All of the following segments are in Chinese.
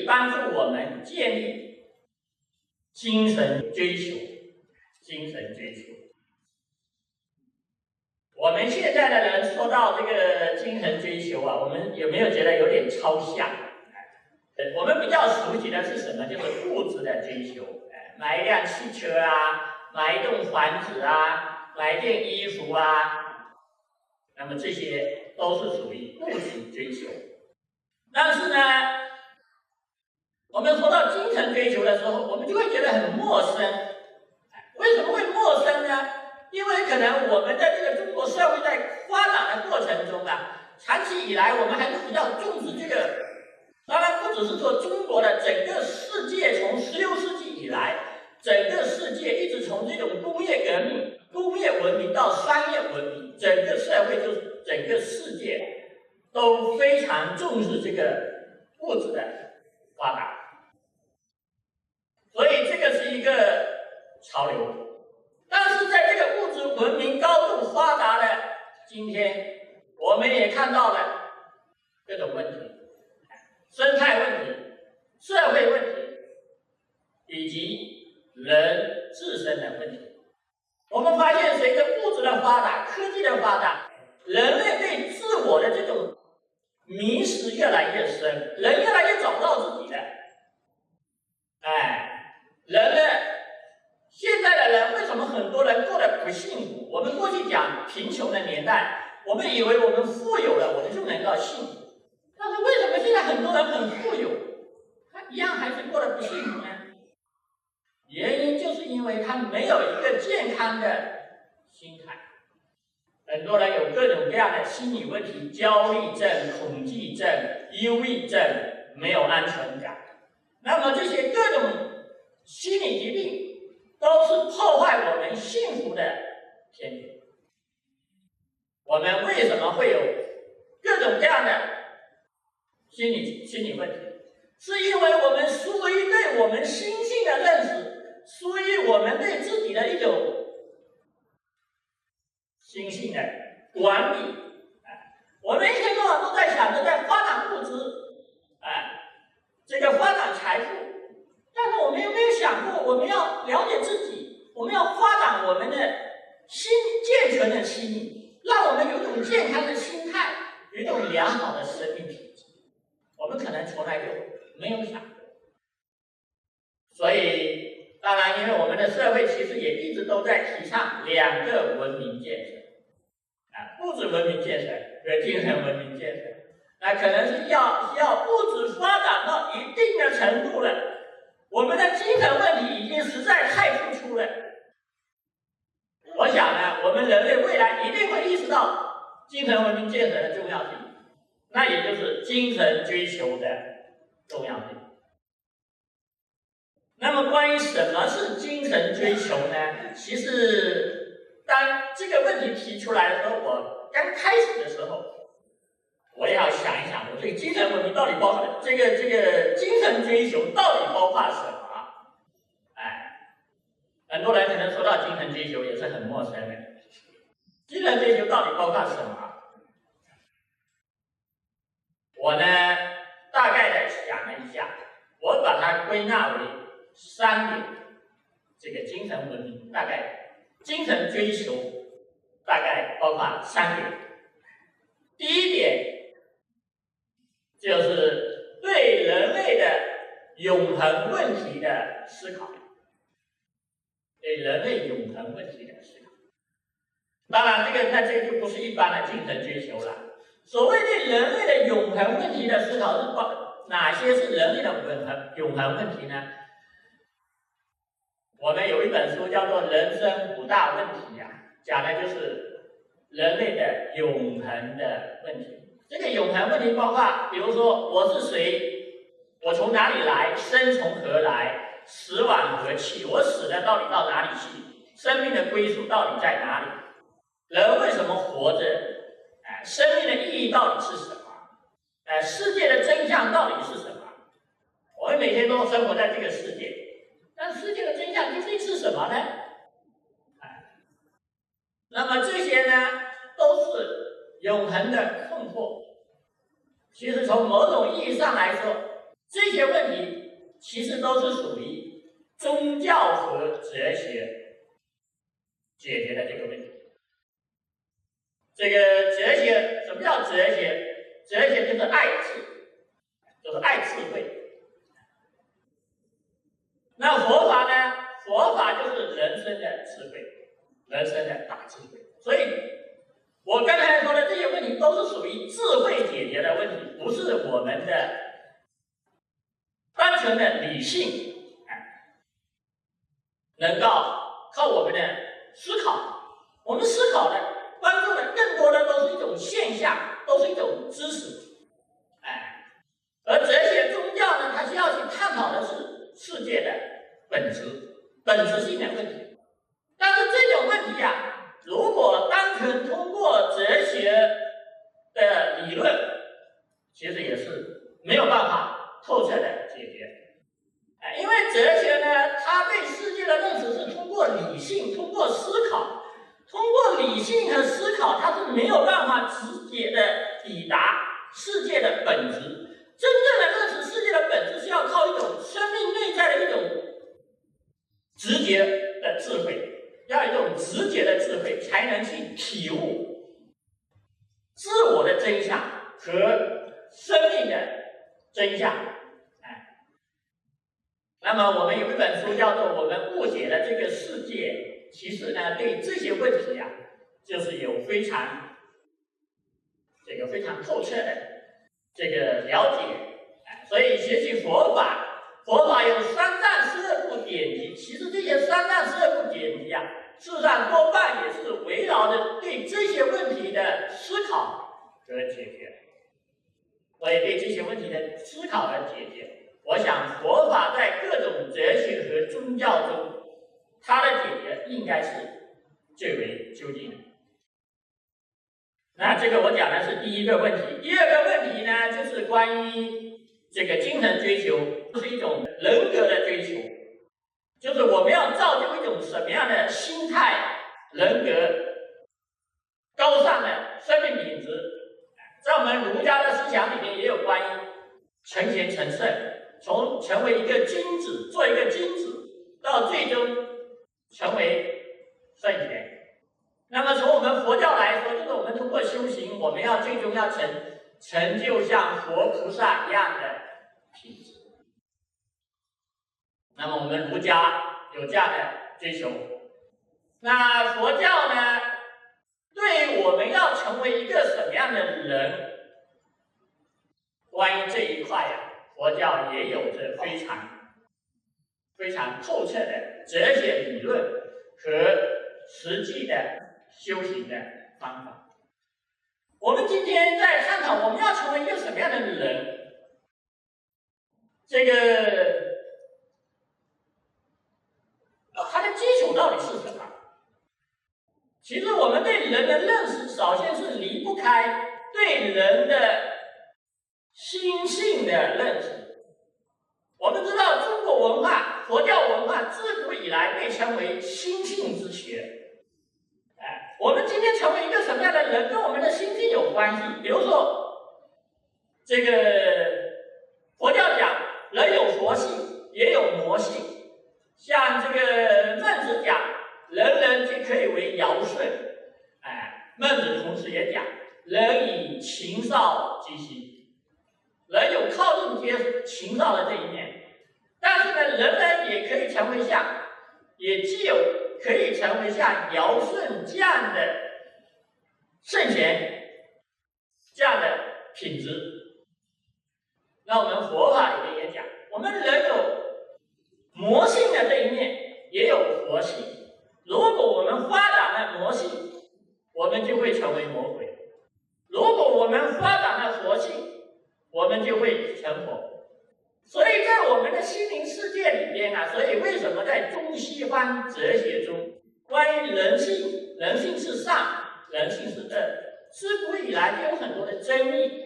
帮助我们建立精神追求，精神追求。我们现在的人说到这个精神追求啊，我们有没有觉得有点抽象？我们比较熟悉的是什么？就是物质的追求，买一辆汽车啊，买一栋房子啊，买一件衣服啊，那么这些都是属于物质追求。但是呢，我们说到精神追求的时候，我们就会觉得很陌生。为什么会陌生呢？因为可能我们的这个中国社会在发展的过程中啊，长期以来我们还是比较重视这个。当然，不只是说中国的，整个世界从16世纪以来，整个世界一直从这种工业革命、工业文明到商业文明，整个社会就是整个世界都非常重视这个物质的发达，所以这个是一个潮流。但是在这个物质文明高度发达的今天，我们也看到了各种问题。生态问题、社会问题，以及人自身的问题，我们发现，随着物质的发达、科技的发达，人类对自我的这种迷失越来越深，人越来越找不到自己的。人呢，现在的人为什么很多人过得不幸福？我们过去讲贫穷的年代，我们以为我们富有了，我们就能够幸福。但是为什么现在很多人很富有，他一样还是过得不幸福呢？原因就是因为他没有一个健康的心态。很多人有各种各样的心理问题，焦虑症、恐惧症、忧郁症，没有安全感。那么这些各种心理疾病都是破坏我们幸福的天敌。我们为什么会有各种各样的心理问题，是因为我们疏于对我们心性的认识，疏于我们对自己的一种心性的管理。我们一天到晚都在想着在发展物质，这个发展财富，但是我们有没有想过，我们要了解自己，我们要发展我们的健全的心理，让我们有一种健康的心态，有一种良好的生命体质。我们可能从来就没有想过，所以当然，因为我们的社会其实也一直都在提倡2个文明建设，物质文明建设和精神文明建设。可能是要物质发展到一定的程度了，我们的精神问题已经实在太突出了。我想呢，我们人类未来一定会意识到精神文明建设的重要性。那也就是精神追求的重要性。那么，关于什么是精神追求呢？其实，当这个问题提出来的时候，我刚开始的时候，我也要想一想，我这个精神文明到底包括这个精神追求到底包括什么？很多人可能说到精神追求也是很陌生的。精神追求到底包括什么？我呢，大概的想了一下，我把它归纳为3点。这个精神文明大概精神追求大概包括3点。第一点就是对人类的永恒问题的思考，对人类永恒问题的思考。当然，这个就不是一般的精神追求了。所谓对人类的永恒问题的思考是哪些是人类的永恒问题呢？我们有一本书叫做《人生5大问题》讲的就是人类的永恒的问题。这个永恒问题包括，比如说我是谁，我从哪里来，生从何来，死往何去，我死了到底到哪里去，生命的归属到底在哪里，人为什么活着，生命的意义到底是什么，世界的真相到底是什么？我们每天都生活在这个世界，但世界的真相究竟是什么呢？那么这些呢，都是永恒的困惑。其实从某种意义上来说，这些问题其实都是属于宗教和哲学解决的这个问题。这个哲学，什么叫哲学？哲学就是爱智，就是爱智慧。那佛法呢？佛法就是人生的智慧，人生的大智慧。所以，我刚才说的这些问题都是属于智慧解决的问题，不是我们的单纯的理性，能够靠我们的思考，我们思考的关注的更多的都是一种现象，都是一种知识，而哲学宗教呢，它需要去探讨的是世界的本质性的问题。但是这种问题啊，如果单纯通过哲学的理论，其实也是没有办法透彻的解决。因为哲学呢，它对世界的认识是通过理性，通过思考，通过理性和思考，它是没有办法直接的抵达世界的本质。真正的认识世界的本质，是要靠一种生命内在的一种直觉的智慧，要有一种直觉的智慧，才能去体悟自我的真相和生命的真相。那么我们有一本书叫做《我们误解的这个世界》，其实呢，对这些问题啊，就是有非常透彻的这个了解。所以学习佛法，佛法有三藏十二部典籍，其实这些三藏十二部典籍啊，事实上多半也是围绕着对这些问题的思考和解决。所以对这些问题的思考和解决，我想佛法在各种哲学和宗教中，它的解决应该是最为究竟的。那这个我讲的是第一个问题。第二个问题呢，就是关于这个精神追求，是一种人格的追求，就是我们要造就一种什么样的心态、人格、高尚的生命品质。在我们儒家的思想里面也有关于成贤成圣，从成为一个君子，做一个君子，到最终成为圣贤。那么从我们佛教来说，就是我们通过修行，我们要最终要成就像佛菩萨一样的品质。那么我们儒家有这样的追求，那佛教呢，对我们要成为一个什么样的人，关于这一块呀，佛教也有着非常透彻的哲学理论和实际的修行的方法。我们今天在探讨我们要成为一个什么样的人，这个它的基础到底是什么？其实我们对人的认识，首先是离不开对人的心性的认识。我们知道中国文化、佛教文化自古以来被称为心性之学。我们今天成为一个什么样的人，跟我们的心性有关系。比如说，这个佛教讲人有佛性，也有魔性。像这个孟子讲，人人皆可以为尧舜。孟子同时也讲，人以情少击心，人有靠近情少的这一面。但是呢，人也可以成为也既有可以成为像尧舜这样的圣贤，这样的品质。那我们佛法里面也讲，我们人有魔性的这一面，也有佛性。如果我们发展了魔性，我们就会成为魔鬼；如果我们发展了佛性，我们就会成佛。所以在我们的心灵世界里边啊，所以为什么在中西方哲学中，关于人性，人性是善，人性是恶，自古以来就有很多的争议。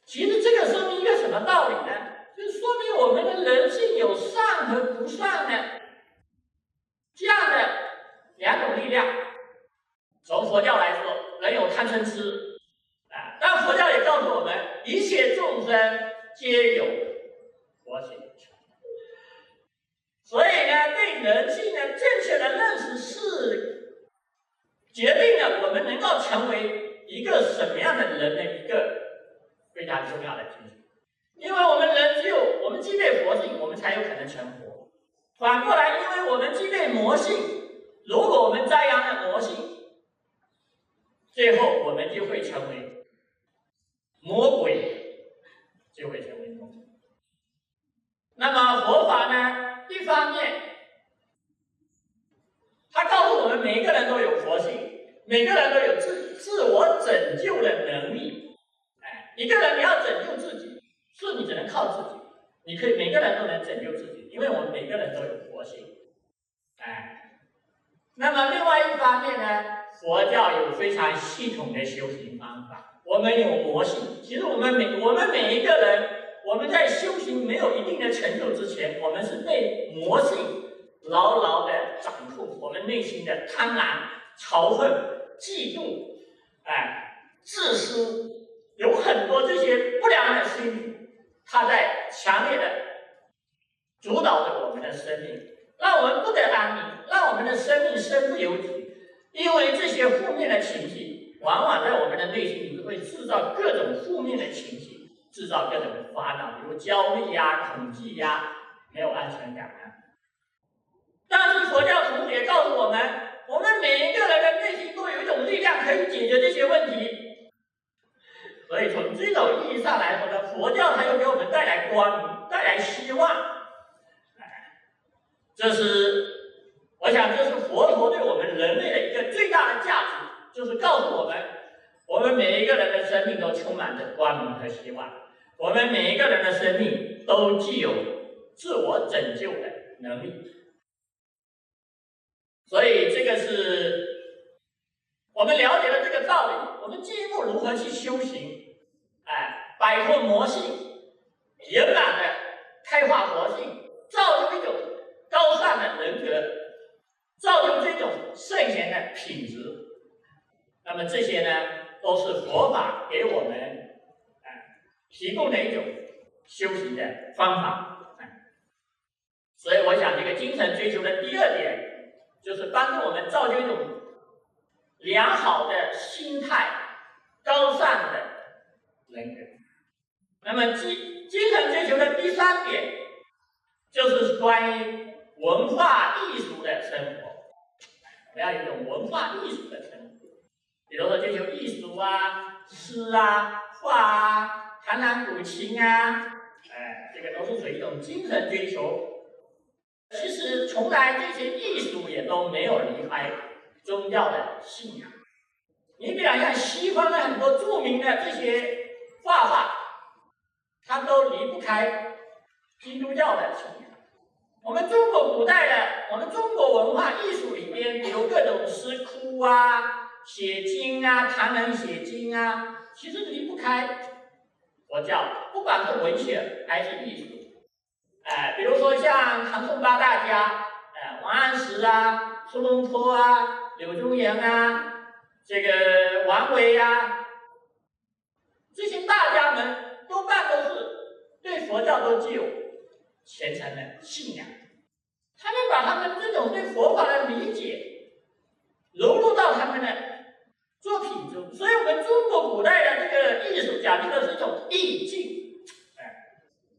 其实这个说明一个什么道理呢？就是说明我们的人性有善和不善的这样的两种力量。从佛教来说，人有贪嗔痴，但佛教也告诉我们，一切众生皆有人性的正确的认识是决定了我们能够成为一个什么样的人的一个非常重要的基础。因为我们人只有我们具备佛性，我们才有可能成佛。反过来，因为我们具备魔性，如果我们张扬了魔性，最后我们就会成为魔鬼，就会成为魔鬼。那么佛法呢，一方面它告诉我们每个人都有佛性，每个人都有自我拯救的能力。一个人你要拯救自己，是你只能靠自己。你可以每个人都能拯救自己，因为我们每个人都有佛性。那么另外一方面呢，佛教有非常系统的修行方法。我们有魔性，其实我们每一个人，我们在修行没有一定的成就之前，我们是被魔性牢牢的掌控。我们内心的贪婪、仇恨、嫉妒、自私，有很多这些不良的心理，它在强烈的主导着我们的生命，让我们不得安宁，让我们的生命身不由己。因为这些负面的情绪，往往在我们的内心里面会制造各种负面的情绪，制造各种烦恼，比如焦虑呀、恐惧呀、没有安全感啊。但是佛教同时也告诉我们，我们每一个人的内心都有一种力量可以解决这些问题。所以从这种意义上来说呢，佛教它又给我们带来光明，带来希望。这是我想，这是佛陀对我们人类的一个最大的价值，就是告诉我们，我们每一个人的生命都充满着光明和希望，我们每一个人的生命都具有自我拯救的能力。所以这个是我们了解了这个道理，我们进一步如何去修行，摆脱魔性，圆满的开化佛性，造就一种高尚的人格，造就这种圣贤的品质。那么这些呢，都是佛法给我们提供的一种修行的方法。所以我想，这个精神追求的第二点，就是帮助我们造就一种良好的心态、高尚的人格。那么精神追求的第三点，就是关于文化艺术的生活。我们要有一种文化艺术的生活，比如说追求艺术啊、诗啊、画啊、弹弹古琴啊，这个都是属于一种精神追求。其实从来这些艺术也都没有离开宗教的信仰。你比方像西方的很多著名的这些画法，它都离不开基督教的信仰。我们中国古代的，我们中国文化艺术里边，比如各种诗窟啊、写经啊、唐人写经啊，其实离不开佛教，不管是文学还是艺术。比如说像唐宋八大家，王安石啊、苏东坡啊、柳宗元啊、这个王维啊，这些大家们多半都是对佛教都具有虔诚的信仰。他们把他们这种对佛法的理解融入到他们的作品中，所以我们中国古代的这个艺术讲究的是一种意境。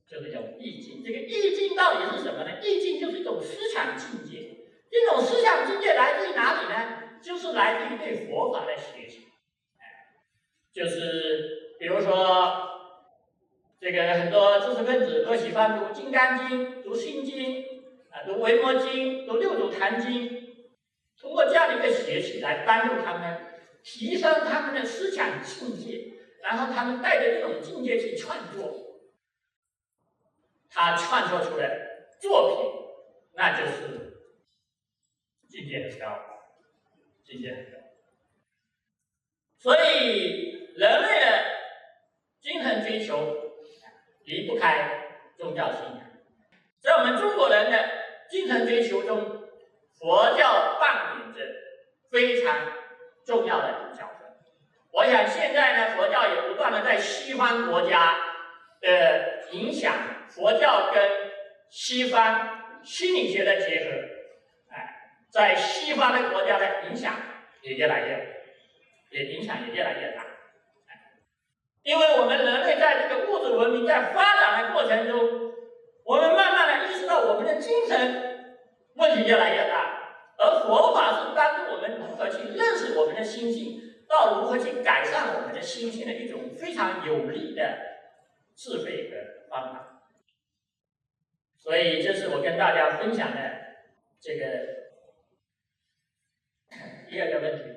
就是一种意境。这个意境到底是什么呢？意境就是一种思想境界。这种思想境界来自于哪里呢？就是来自于对佛法的学习。就是比如说，这个很多知识分子都喜欢读《金刚经》、读《心经》读《维摩经》、读《六祖坛经》，通过这样的一个学习来帮助他们提升他们的思想境界，然后他们带着这种境界去创作。他创作出的作品，那就是境界很高，境界很高。所以，人类的精神追求离不开宗教信仰。在我们中国人的精神追求中，佛教扮演着非常重要的角色。我想现在呢，佛教也不断的在西方国家的影响。佛教跟西方心理学的结合，在西方的国家的影响也越来越大。因为我们人类在这个物质文明在发展的过程中，我们慢慢的意识到我们的精神问题越来越大，而佛法是帮助我们如何去认识我们的心性，到如何去改善我们的心性的一种非常有力的智慧的方法。所以这是我跟大家分享的这个第二个问题。